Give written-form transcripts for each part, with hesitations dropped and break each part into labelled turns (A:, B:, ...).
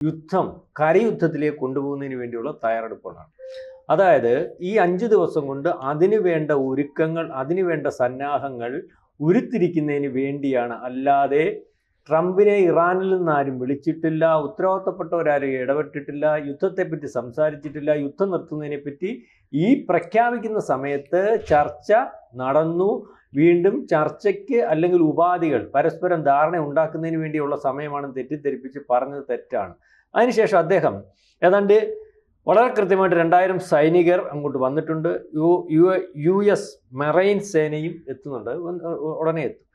A: യുദ്ധം കരയുദ്ധത്തിലേക്ക് കൊണ്ടുപോകുന്നതിന് വേണ്ടിയുള്ള തയ്യാറെടുപ്പുകളാണ്. അതായത് ഈ 5 ദിവസം കൊണ്ട് അതിനു വേണ്ട ഒരുക്കങ്ങൾ, അതിനു വേണ്ട സന്നാഹങ്ങൾ ഉരുത്തിരിക്കുന്നതിന് വേണ്ടിയാണ്. അല്ലാതെ ട്രംപിനെ ഇറാനിൽ നിന്ന് ആരും വിളിച്ചിട്ടില്ല, ഉത്തരവാദിത്തപ്പെട്ടവരാരും ഇടപെട്ടിട്ടില്ല, യുദ്ധത്തെപ്പറ്റി സംസാരിച്ചിട്ടില്ല. യുദ്ധം നിർത്തുന്നതിനെപ്പറ്റി ഈ പ്രഖ്യാപിക്കുന്ന സമയത്ത് ചർച്ച നടന്നു. വീണ്ടും ചർച്ചയ്ക്ക് അല്ലെങ്കിൽ ഉപാധികൾ പരസ്പരം ധാരണ ഉണ്ടാക്കുന്നതിന് വേണ്ടിയുള്ള സമയമാണെന്ന് തെറ്റിദ്ധരിപ്പിച്ച് പറഞ്ഞത് തെറ്റാണ്. അതിനുശേഷം അദ്ദേഹം ഏതാണ്ട് വളരെ കൃത്യമായിട്ട് 2000 സൈനികർ അങ്ങോട്ട് വന്നിട്ടുണ്ട്. US മെറൈൻ സേനയും എത്തുന്നുണ്ട്, ഉടനെ എത്തും.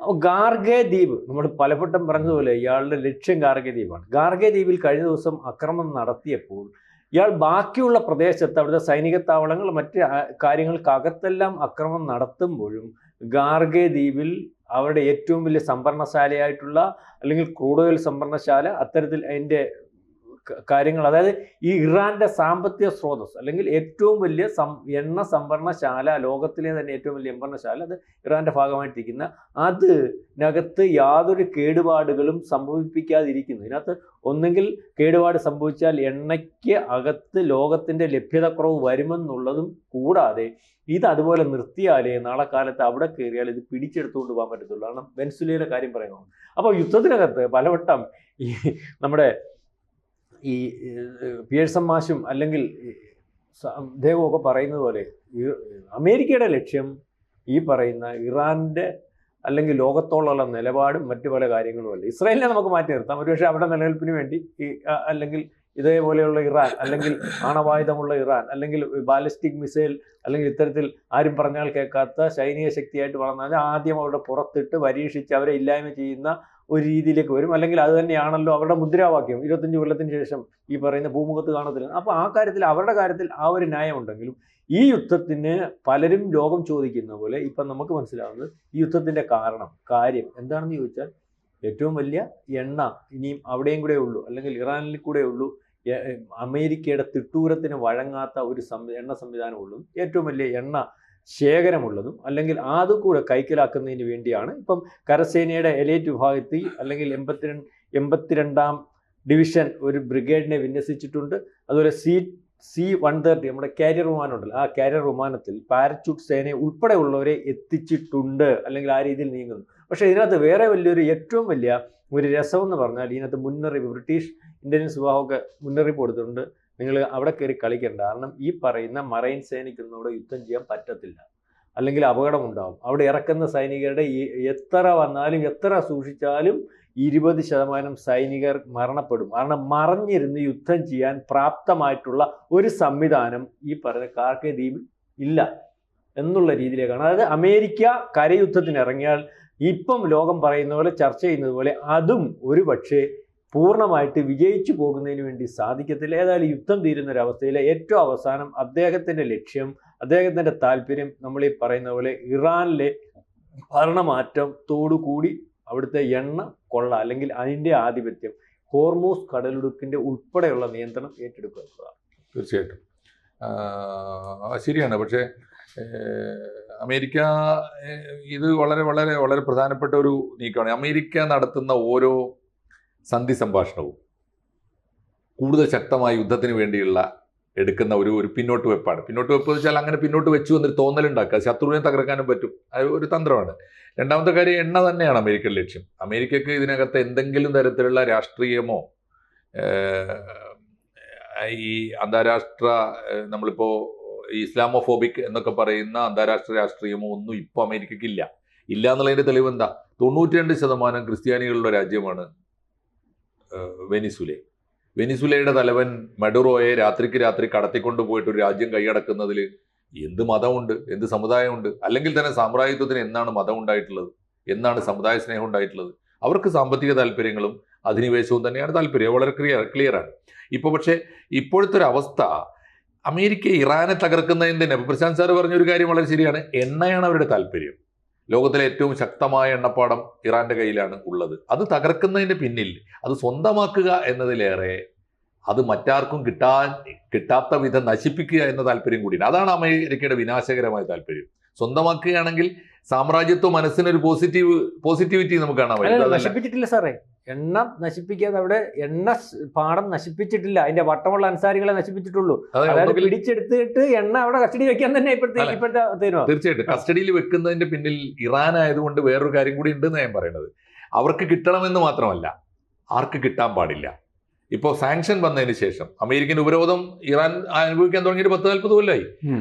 A: അപ്പോൾ ഗാർഗെ ദ്വീപ്, നമ്മൾ പലവട്ടം പറഞ്ഞതുപോലെ ഇയാളുടെ ലക്ഷ്യം ഗാർഗെ ദ്വീപാണ്. ഗാർഗെ ദ്വീപിൽ കഴിഞ്ഞ ദിവസം ആക്രമണം നടത്തിയപ്പോൾ ഇയാൾ ബാക്കിയുള്ള പ്രദേശത്ത് അവിടുത്തെ സൈനിക താവളങ്ങൾ മറ്റ് കാര്യങ്ങൾക്കകത്തെല്ലാം ആക്രമണം നടത്തുമ്പോഴും ഗാർഗെ ദ്വീപിൽ അവരുടെ ഏറ്റവും വലിയ സംഭരണശാലയായിട്ടുള്ള അല്ലെങ്കിൽ ക്രൂഡ് ഓയിൽ സംഭരണശാല, അത്തരത്തിൽ അതിൻ്റെ കാര്യങ്ങൾ, അതായത് ഈ ഇറാന്റെ സാമ്പത്തിക സ്രോതസ് അല്ലെങ്കിൽ ഏറ്റവും വലിയ എണ്ണ സംഭരണശാല, ലോകത്തിലെ തന്നെ ഏറ്റവും വലിയ സംഭരണശാല, അത് ഇറാന്റെ ഭാഗമായിട്ടിരിക്കുന്ന, അതിനകത്ത് യാതൊരു കേടുപാടുകളും സംഭവിപ്പിക്കാതിരിക്കുന്നു. ഇതിനകത്ത് ഒന്നെങ്കിൽ കേടുപാട് സംഭവിച്ചാൽ എണ്ണയ്ക്ക് അകത്ത് ലോകത്തിന്റെ ലഭ്യതക്കുറവ് വരുമെന്നുള്ളതും കൂടാതെ ഇത് അതുപോലെ നിർത്തിയാലേ നാളെ കാലത്ത് അവിടെ കയറിയാൽ ഇത് പിടിച്ചെടുത്തുകൊണ്ട് പോകാൻ പറ്റത്തുള്ളൂ. കാരണം വെനസ്വേലയുടെ കാര്യം പറയുന്നു. അപ്പോൾ യുദ്ധത്തിനകത്ത് പലവട്ടം ഈ നമ്മുടെ ഈ പിയേഴ്സൺ മാഷും അല്ലെങ്കിൽ അദ്ദേഹമൊക്കെ പറയുന്നത് പോലെ അമേരിക്കയുടെ ലക്ഷ്യം ഈ പറയുന്ന ഇറാൻ്റെ അല്ലെങ്കിൽ ലോകത്തോളമുള്ള നിലപാടും മറ്റു പല കാര്യങ്ങളുമല്ല. ഇസ്രായേലിനെ നമുക്ക് മാറ്റി നിർത്താം, ഒരുപക്ഷെ അവിടെ നിലനിൽപ്പിന് വേണ്ടി അല്ലെങ്കിൽ ഇതേപോലെയുള്ള ഇറാൻ, അല്ലെങ്കിൽ ആണവായുധമുള്ള ഇറാൻ, അല്ലെങ്കിൽ ബാലിസ്റ്റിക് മിസൈൽ, അല്ലെങ്കിൽ ഇത്തരത്തിൽ ആരും പറഞ്ഞാൽ കേൾക്കാത്ത സൈനിക ശക്തിയായിട്ട് വളർന്നാൽ ആദ്യം അവരുടെ പുറത്തിട്ട് പരീക്ഷിച്ച് അവരെ ഇല്ലായ്മ ചെയ്യുന്ന ഒരു രീതിയിലേക്ക് വരും. അല്ലെങ്കിൽ അത് തന്നെയാണല്ലോ അവരുടെ മുദ്രാവാക്യം. 25 കൊല്ലത്തിന് ശേഷം ഈ പറയുന്ന ഭൂമുഖത്ത് കാണത്തില്ല. അപ്പോൾ ആ കാര്യത്തിൽ, അവരുടെ കാര്യത്തിൽ ആ ഒരു ന്യായമുണ്ടെങ്കിലും ഈ യുദ്ധത്തിന് പലരും ലോകം ചോദിക്കുന്ന പോലെ ഇപ്പം നമുക്ക് മനസ്സിലാവുന്നത് ഈ യുദ്ധത്തിൻ്റെ കാര്യം എന്താണെന്ന് ചോദിച്ചാൽ ഏറ്റവും വലിയ എണ്ണ ഇനിയും അവിടെയും കൂടെ ഉള്ളൂ, അല്ലെങ്കിൽ ഇറാനിൽ കൂടെ ഉള്ളൂ അമേരിക്കയുടെ തിട്ടൂരത്തിന് വഴങ്ങാത്ത ഒരു എണ്ണ സംവിധാനമുള്ളതും ഏറ്റവും വലിയ എണ്ണ ശേഖരമുള്ളതും, അല്ലെങ്കിൽ അതുകൂടെ കൈക്കലാക്കുന്നതിന് വേണ്ടിയാണ് ഇപ്പം കരസേനയുടെ എലൈറ്റ് വിഭാഗത്തിൽ അല്ലെങ്കിൽ 82ാം ഡിവിഷൻ ഒരു ബ്രിഗേഡിനെ വിന്യസിച്ചിട്ടുണ്ട്. അതുപോലെ C-130 നമ്മുടെ കാരിയർ വിമാനം ഉണ്ടല്ലോ, ആ കാരിയർ വിമാനത്തിൽ പാരച്യൂട്ട് സേനയെ ഉൾപ്പെടെ ഉള്ളവരെ എത്തിച്ചിട്ടുണ്ട്, അല്ലെങ്കിൽ ആ രീതിയിൽ നീങ്ങുന്നു. പക്ഷേ ഇതിനകത്ത് വേറെ ഏറ്റവും വലിയ ഒരു രസമെന്ന് പറഞ്ഞാൽ ഇതിനകത്ത് മുന്നറിയിപ്പ്, ബ്രിട്ടീഷ് ഇന്റലിജൻസ് വിഭാഗമൊക്കെ മുന്നറിയിപ്പ് കൊടുത്തിട്ടുണ്ട്, നിങ്ങൾ അവിടെ കയറി കളിക്കേണ്ട. കാരണം ഈ പറയുന്ന മറൈൻ സേനയ്ക്കൊന്നും അവിടെ യുദ്ധം ചെയ്യാൻ പറ്റത്തില്ല, അല്ലെങ്കിൽ അപകടമുണ്ടാകും. അവിടെ ഇറക്കുന്ന സൈനികരുടെ എത്ര വന്നാലും എത്ര സൂക്ഷിച്ചാലും 20% സൈനികർ മരണപ്പെടും. കാരണം മറഞ്ഞിരുന്ന് യുദ്ധം ചെയ്യാൻ പ്രാപ്തമായിട്ടുള്ള ഒരു സംവിധാനം ഈ പറയുന്ന ഗാർഗെ ദ്വീപിൽ ഇല്ല എന്നുള്ള രീതിയിലേക്കാണ്. അതായത് അമേരിക്ക കരയുദ്ധത്തിന് ഇറങ്ങിയാൽ ഇപ്പം ലോകം പറയുന്ന പോലെ, ചർച്ച ചെയ്യുന്നത് പോലെ അതും ഒരു പക്ഷേ പൂർണ്ണമായിട്ട് വിജയിച്ചു പോകുന്നതിന് വേണ്ടി സാധിക്കത്തില്ല. ഏതായാലും യുദ്ധം തീരുന്നൊരവസ്ഥയിൽ ഏറ്റവും അവസാനം അദ്ദേഹത്തിൻ്റെ ലക്ഷ്യം, അദ്ദേഹത്തിൻ്റെ താല്പര്യം നമ്മൾ ഈ പറയുന്ന പോലെ ഇറാനിലെ ഭരണമാറ്റത്തോടുകൂടി അവിടുത്തെ എണ്ണ കൊള്ള അല്ലെങ്കിൽ അതിൻ്റെ ആധിപത്യം, ഹോർമൂസ് കടലിടുക്കിൻ്റെ ഉൾപ്പെടെയുള്ള നിയന്ത്രണം ഏറ്റെടുക്കുക എന്നതാണ്.
B: തീർച്ചയായിട്ടും ശരിയാണ്. പക്ഷേ അമേരിക്ക ഇത് വളരെ വളരെ വളരെ പ്രധാനപ്പെട്ട ഒരു നീക്കമാണ്. അമേരിക്ക നടത്തുന്ന ഓരോ സന്ധി സംഭാഷണവും കൂടുതൽ ശക്തമായ യുദ്ധത്തിന് വേണ്ടിയുള്ള എടുക്കുന്ന ഒരു പിന്നോട്ട് വെപ്പാണ്. പിന്നോട്ട് വെപ്പ് വെച്ചാൽ അങ്ങനെ പിന്നോട്ട് വെച്ചു എന്നൊരു തോന്നലുണ്ടാക്കുക, ശത്രുവിനെ തകർക്കാനും പറ്റും, അത് ഒരു തന്ത്രമാണ്. രണ്ടാമത്തെ കാര്യം, എണ്ണ തന്നെയാണ് അമേരിക്കയുടെ ലക്ഷ്യം. അമേരിക്കക്ക് ഇതിനകത്ത് എന്തെങ്കിലും തരത്തിലുള്ള രാഷ്ട്രീയമോ ഈ അന്താരാഷ്ട്ര നമ്മളിപ്പോൾ ഇസ്ലാമോഫോബിക് എന്നൊക്കെ പറയുന്ന അന്താരാഷ്ട്ര രാഷ്ട്രീയമോ ഒന്നും ഇപ്പോൾ അമേരിക്കയ്ക്ക് ഇല്ല എന്നുള്ളതിൻ്റെ തെളിവ് എന്താ? 92% ക്രിസ്ത്യാനികളുടെ രാജ്യമാണ് വെനിസുലയുടെ തലവൻ മഡുറോയെ രാത്രിക്ക് രാത്രി കടത്തിക്കൊണ്ട് പോയിട്ട് ഒരു രാജ്യം കൈയടക്കുന്നതിൽ എന്ത് മതമുണ്ട്, എന്ത് സമുദായമുണ്ട്? അല്ലെങ്കിൽ തന്നെ സാമ്രാജ്യത്വത്തിന് എന്നാണ് മതം ഉണ്ടായിട്ടുള്ളത്, എന്നാണ് സമുദായ സ്നേഹം ഉണ്ടായിട്ടുള്ളത്? അവർക്ക് സാമ്പത്തിക താല്പര്യങ്ങളും അധിനിവേശവും തന്നെയാണ് താല്പര്യം. വളരെ ക്ലിയറാണ് ഇപ്പോൾ. പക്ഷേ ഇപ്പോഴത്തെ ഒരു അവസ്ഥ, അമേരിക്ക ഇറാനെ തകർക്കുന്നതിന് തന്നെ പ്രശാന്ത് സാർ പറഞ്ഞൊരു കാര്യം വളരെ ശരിയാണ്. എണ്ണയാണ് അവരുടെ താല്പര്യം. ലോകത്തിലെ ഏറ്റവും ശക്തമായ എണ്ണപ്പാടം ഇറാന്റെ കയ്യിലാണ് ഉള്ളത്. അത് തകർക്കുന്നതിന് പിന്നിൽ അത് സ്വന്തമാക്കുക എന്നതിലേറെ അത് മറ്റാർക്കും കിട്ടാത്ത വിധം നശിപ്പിക്കുക എന്ന താല്പര്യം കൂടിയാണ്. അതാണ് അമേരിക്കയുടെ വിനാശകരമായ താല്പര്യം. സ്വന്തമാക്കുകയാണെങ്കിൽ സാമ്രാജ്യത്വ മനസ്സിനൊരു പോസിറ്റിവിറ്റി നമുക്ക് കാണാൻ
A: അല്ല,
B: പറ്റും.
A: നശിപ്പിച്ചിട്ടില്ല സാറേ, എണ്ണ നശിപ്പിക്കാതെ അവിടെ പാടം നശിപ്പിച്ചിട്ടില്ല, അതിന്റെ വട്ടമുള്ള അൻസാരികളെ നശിപ്പിച്ചിട്ടുള്ളൂ. അതായത് പിടിച്ചെടുത്തിട്ട് എണ്ണ അവിടെ കസ്റ്റഡി വെക്കാൻ തന്നെ ഇപ്പോഴത്തെ തീരുമാനം.
B: തീർച്ചയായിട്ടും കസ്റ്റഡിയിൽ വെക്കുന്നതിന്റെ പിന്നിൽ ഇറാൻ ആയതുകൊണ്ട് വേറൊരു കാര്യം കൂടി ഉണ്ടെന്ന് ഞാൻ പറയുന്നത്. അവർക്ക് കിട്ടണമെന്ന് മാത്രമല്ല, ആർക്ക് കിട്ടാൻ പാടില്ല. ഇപ്പോൾ സാങ്ഷൻ വന്നതിന് ശേഷം അമേരിക്കൻ ഉപരോധം ഇറാൻ അനുഭവിക്കാൻ തുടങ്ങിയിട്ട് 10-40 കൊല്ലമായി.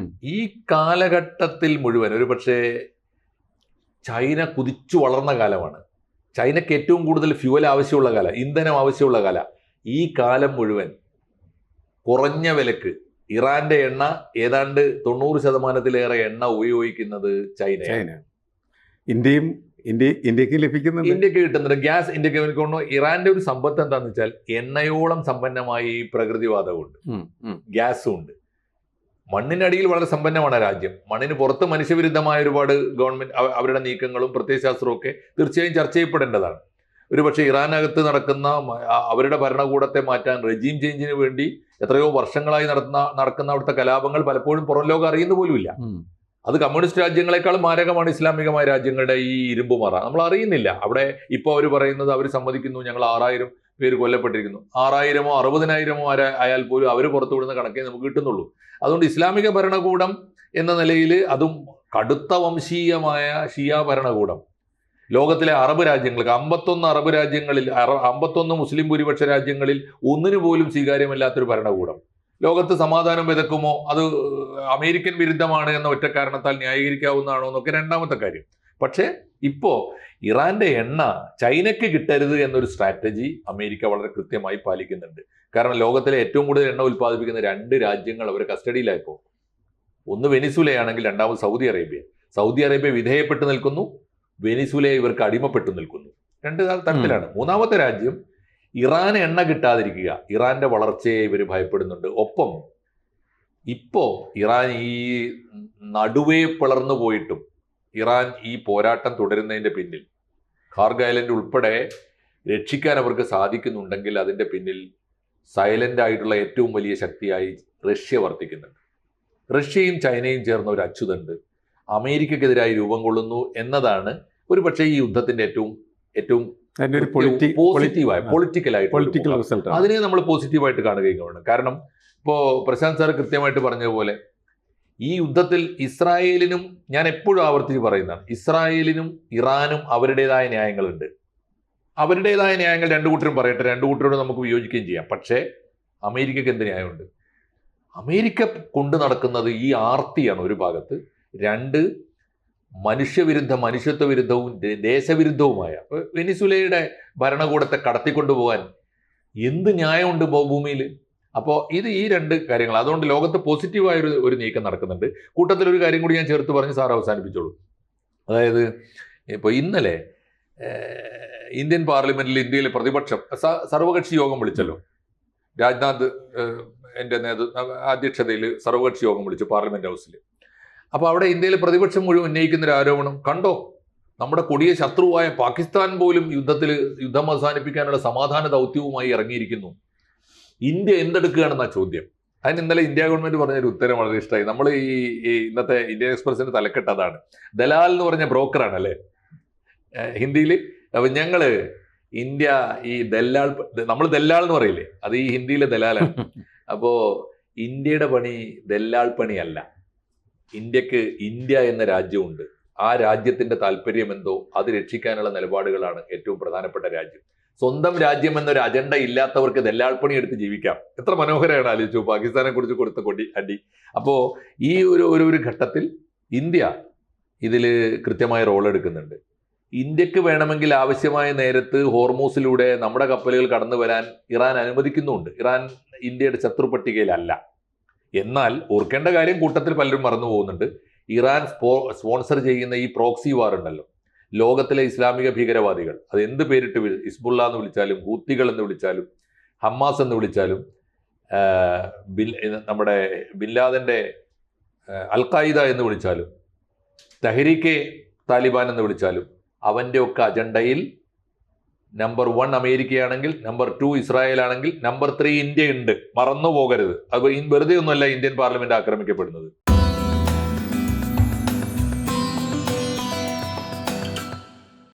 B: ഈ കാലഘട്ടത്തിൽ മുഴുവൻ ഒരു പക്ഷേ ചൈന കുതിച്ചു വളർന്ന കാലമാണ്. ചൈനയ്ക്ക് ഏറ്റവും കൂടുതൽ ഫ്യൂവൽ ആവശ്യമുള്ള കാലം, ഇന്ധനം ആവശ്യമുള്ള കാലം. ഈ കാലം മുഴുവൻ കുറഞ്ഞ വിലക്ക് ഇറാന്റെ എണ്ണ ഏതാണ്ട് 90% എണ്ണ ഉപയോഗിക്കുന്നത് ചൈനയാണ്.
C: ഇന്ത്യക്ക് ലഭിക്കുന്നുണ്ട്,
B: ഇന്ത്യക്ക് കിട്ടുന്നുണ്ട് ഗ്യാസ്. ഇന്ത്യക്ക് കൊണ്ട് ഇറാന്റെ ഒരു സമ്പത്ത് എന്താന്ന് വെച്ചാൽ എണ്ണയോളം സമ്പന്നമായി പ്രകൃതിവാതകമുണ്ട്, ഗ്യാസും ഉണ്ട്. മണ്ണിനടിയിൽ വളരെ സമ്പന്നമാണ് രാജ്യം. മണ്ണിന് പുറത്ത് മനുഷ്യവിരുദ്ധമായ ഒരുപാട് ഗവൺമെന്റ് അവരുടെ നീക്കങ്ങളും പ്രത്യയശാസ്ത്രവും ഒക്കെ തീർച്ചയായും ചർച്ച ചെയ്യപ്പെടേണ്ടതാണ്. ഒരുപക്ഷെ ഇറാനകത്ത് നടക്കുന്ന അവരുടെ ഭരണകൂടത്തെ മാറ്റാൻ റെജീം ചേഞ്ചിന് വേണ്ടി എത്രയോ വർഷങ്ങളായി നടക്കുന്ന അവിടുത്തെ കലാപങ്ങൾ പലപ്പോഴും പുറം ലോകം അറിയുന്ന പോലുമില്ല. അത് കമ്മ്യൂണിസ്റ്റ് രാജ്യങ്ങളെക്കാളും മാരകമാണ് ഇസ്ലാമികമായ രാജ്യങ്ങളുടെ ഈ ഇരുമ്പുമറ. നമ്മൾ അറിയുന്നില്ല. അവിടെ ഇപ്പോൾ അവർ പറയുന്നത്, അവർ സമ്മതിക്കുന്നു, ഞങ്ങൾ 6000 പേര് കൊല്ലപ്പെട്ടിരിക്കുന്നു. 6000-ഓ 60,000-ഓ ആയാൽ പോലും അവർ പുറത്തു വിടുന്ന കണക്കേ നമുക്ക് കിട്ടുന്നുള്ളൂ. അതുകൊണ്ട് ഇസ്ലാമിക ഭരണകൂടം എന്ന നിലയിൽ, അതും കടുത്ത വംശീയമായ ഷിയ ഭരണകൂടം, ലോകത്തിലെ അറബ് രാജ്യങ്ങൾക്ക് 51 അറബ് രാജ്യങ്ങളിൽ 51 മുസ്ലിം ഭൂരിപക്ഷ രാജ്യങ്ങളിൽ ഒന്നിനു പോലും സ്വീകാര്യമല്ലാത്തൊരു ഭരണകൂടം. ലോകത്ത് സമാധാനം വിതക്കുമോ, അത് അമേരിക്കൻ വിരുദ്ധമാണ് എന്ന ഒറ്റ കാരണത്താൽ ന്യായീകരിക്കാവുന്നതാണോ എന്നൊക്കെ രണ്ടാമത്തെ കാര്യം. പക്ഷേ ഇപ്പോൾ ഇറാന്റെ എണ്ണ ചൈനയ്ക്ക് കിട്ടരുത് എന്നൊരു സ്ട്രാറ്റജി അമേരിക്ക വളരെ കൃത്യമായി പാലിക്കുന്നുണ്ട്. കാരണം ലോകത്തിലെ ഏറ്റവും കൂടുതൽ എണ്ണ ഉൽപ്പാദിപ്പിക്കുന്ന 2 രാജ്യങ്ങൾ അവർ കസ്റ്റഡിയിലായപ്പോൾ, ഒന്ന് വെനിസുലയാണെങ്കിൽ രണ്ടാമത് സൗദി അറേബ്യ. സൗദി അറേബ്യ വിധേയപ്പെട്ടു നിൽക്കുന്നു, വെനിസുല ഇവർക്ക് അടിമപ്പെട്ടു നിൽക്കുന്നു. 2 തരത്തിലാണ്. മൂന്നാമത്തെ രാജ്യം ഇറാൻ എണ്ണ കിട്ടാതിരിക്കുക, ഇറാന്റെ വളർച്ചയെ ഇവർ ഭയപ്പെടുന്നുണ്ട്. ഒപ്പം ഇപ്പോ ഇറാൻ ഈ നടുവേ പിളർന്നു പോയിട്ടും ഇറാൻ ഈ പോരാട്ടം തുടരുന്നതിന്റെ പിന്നിൽ ഖാർഗ് ഐലൻഡ് ഉൾപ്പെടെ രക്ഷിക്കാൻ അവർക്ക് സാധിക്കുന്നുണ്ടെങ്കിൽ അതിന്റെ പിന്നിൽ സൈലന്റ് ആയിട്ടുള്ള ഏറ്റവും വലിയ ശക്തിയായി റഷ്യ വർത്തിക്കുന്നുണ്ട്. റഷ്യയും ചൈനയും ചേർന്ന ഒരു അച്ചുതണ്ട് അമേരിക്കക്കെതിരായി രൂപം കൊള്ളുന്നു എന്നതാണ് ഒരു പക്ഷേ ഈ യുദ്ധത്തിന്റെ ഏറ്റവും പൊളിറ്റിക്കൽ റിസൾട്ട്. അതിനെ നമ്മൾ പോസിറ്റീവായിട്ട് കാണുകയും വേണം. കാരണം ഇപ്പോൾ പ്രശാന്ത് സാർ കൃത്യമായിട്ട് പറഞ്ഞതുപോലെ ഈ യുദ്ധത്തിൽ ഇസ്രായേലിനും, ഞാൻ എപ്പോഴും ആവർത്തിച്ച് പറയുന്നതാണ്, ഇസ്രായേലിനും ഇറാനും അവരുടേതായ ന്യായങ്ങളുണ്ട്. അവരുടേതായ ന്യായങ്ങൾ 2 കൂട്ടരും പറയട്ടെ, 2 കൂട്ടരോട് നമുക്ക് വിയോജിക്കുകയും ചെയ്യാം. പക്ഷേ അമേരിക്കക്ക് എന്ത് ന്യായമുണ്ട്? അമേരിക്ക കൊണ്ടു നടക്കുന്നത് ഈ ആർത്തിയാണ് ഒരു ഭാഗത്ത്, 2 മനുഷ്യവിരുദ്ധ, മനുഷ്യത്വ വിരുദ്ധവും ദേശവിരുദ്ധവുമായ വെനിസുലയുടെ ഭരണകൂടത്തെ കടത്തിക്കൊണ്ടുപോകാൻ എന്ത് ന്യായമുണ്ട് ഭൂമിയിൽ? അപ്പോൾ ഈ 2 കാര്യങ്ങൾ. അതുകൊണ്ട് ലോകത്ത് പോസിറ്റീവായ ഒരു നീക്കം നടക്കുന്നുണ്ട്. കൂട്ടത്തിലൊരു കാര്യം കൂടി ഞാൻ ചേർത്ത് പറഞ്ഞ് സാർ അവസാനിപ്പിച്ചോളൂ. അതായത് ഇപ്പോൾ ഇന്നലെ ഇന്ത്യൻ പാർലമെന്റിൽ ഇന്ത്യയിലെ പ്രതിപക്ഷം സർവകക്ഷി യോഗം വിളിച്ചല്ലോ. രാജ്നാഥ് എൻ്റെ അധ്യക്ഷതയിൽ സർവകക്ഷി യോഗം വിളിച്ചു പാർലമെന്റ് ഹൗസിൽ. അപ്പോൾ അവിടെ ഇന്ത്യയിലെ പ്രതിപക്ഷം മുഴുവൻ ഉന്നയിക്കുന്നൊരു ആരോപണം കണ്ടോ, നമ്മുടെ കൊടിയ ശത്രുവായ പാകിസ്ഥാൻ പോലും യുദ്ധം അവസാനിപ്പിക്കാനുള്ള സമാധാന ദൗത്യവുമായി ഇറങ്ങിയിരിക്കുന്നു. ഇന്ത്യ എന്തെടുക്കുകയാണെന്ന ചോദ്യം. അതിന് ഇന്നലെ ഇന്ത്യ ഗവൺമെന്റ് പറഞ്ഞൊരു ഉത്തരം വളരെ ഇഷ്ടമായി. നമ്മൾ ഈ ഇന്നത്തെ ഇന്ത്യൻ എക്സ്പ്രസിന്റെ തലക്കെട്ട് അതാണ്. ദലാൽ എന്ന് പറഞ്ഞ ബ്രോക്കറാണ് അല്ലേ ഹിന്ദിയിൽ. അപ്പൊ ഞങ്ങള് ഇന്ത്യ ഈ നമ്മൾ ദല്ലാൾ എന്ന് പറയില്ലേ, അത് ഈ ഹിന്ദിയിലെ ദലാലാണ്. അപ്പോ ഇന്ത്യയുടെ പണി ദല്ലാൾ പണിയല്ല. ഇന്ത്യക്ക് ഇന്ത്യ എന്ന രാജ്യമുണ്ട്. ആ രാജ്യത്തിന്റെ താല്പര്യം എന്തോ അത് രക്ഷിക്കാനുള്ള നിലപാടുകളാണ് ഏറ്റവും പ്രധാനപ്പെട്ട രാജ്യം. സ്വന്തം രാജ്യം എന്നൊരു അജണ്ട ഇല്ലാത്തവർക്ക് ദല്ലാൾപ്പണി എടുത്ത് ജീവിക്കാം. എത്ര മനോഹരമാണ് ആലോചിച്ചു പാകിസ്ഥാനെ കുറിച്ച് കൊടുത്ത അടി. അപ്പോ ഈ ഒരു ഘട്ടത്തിൽ ഇന്ത്യ ഇതിൽ കൃത്യമായ റോൾ എടുക്കുന്നുണ്ട്. ഇന്ത്യക്ക് വേണമെങ്കിൽ ആവശ്യമായ നേരത്ത് ഹോർമൂസിലൂടെ നമ്മുടെ കപ്പലുകൾ കടന്നു വരാൻ ഇറാൻ അനുവദിക്കുന്നുണ്ട്. ഇറാൻ ഇന്ത്യയുടെ ശത്രു പട്ടികയിലല്ല. എന്നാൽ ഓർക്കേണ്ട കാര്യം കൂട്ടത്തിൽ പലരും മറന്നു പോകുന്നുണ്ട്. ഇറാൻ സ്പോൺസർ ചെയ്യുന്ന ഈ പ്രോക്സി വാർ ഉണ്ടല്ലോ, ലോകത്തിലെ ഇസ്ലാമിക ഭീകരവാദികൾ, അത് എന്ത് പേരിട്ട് ഹിസ്ബുള്ള എന്ന് വിളിച്ചാലും, ഹൂത്തികൾ എന്ന് വിളിച്ചാലും, ഹമ്മാസ് എന്ന് വിളിച്ചാലും, നമ്മുടെ ബിൻ ലാദന്റെ അൽ ഖായിദ എന്ന് വിളിച്ചാലും, തഹരീക്കെ താലിബാൻ എന്ന് വിളിച്ചാലും, അവൻ്റെ ഒക്കെ അജണ്ടയിൽ നമ്പർ 1 അമേരിക്കയാണെങ്കിൽ, നമ്പർ 2 ഇസ്രായേൽ ആണെങ്കിൽ, നമ്പർ 3 ഇന്ത്യ ഉണ്ട്. മറന്നു പോകരുത്. അത് വെറുതെ ഒന്നുമല്ല ഇന്ത്യൻ പാർലമെന്റ് ആക്രമിക്കപ്പെടുന്നത്.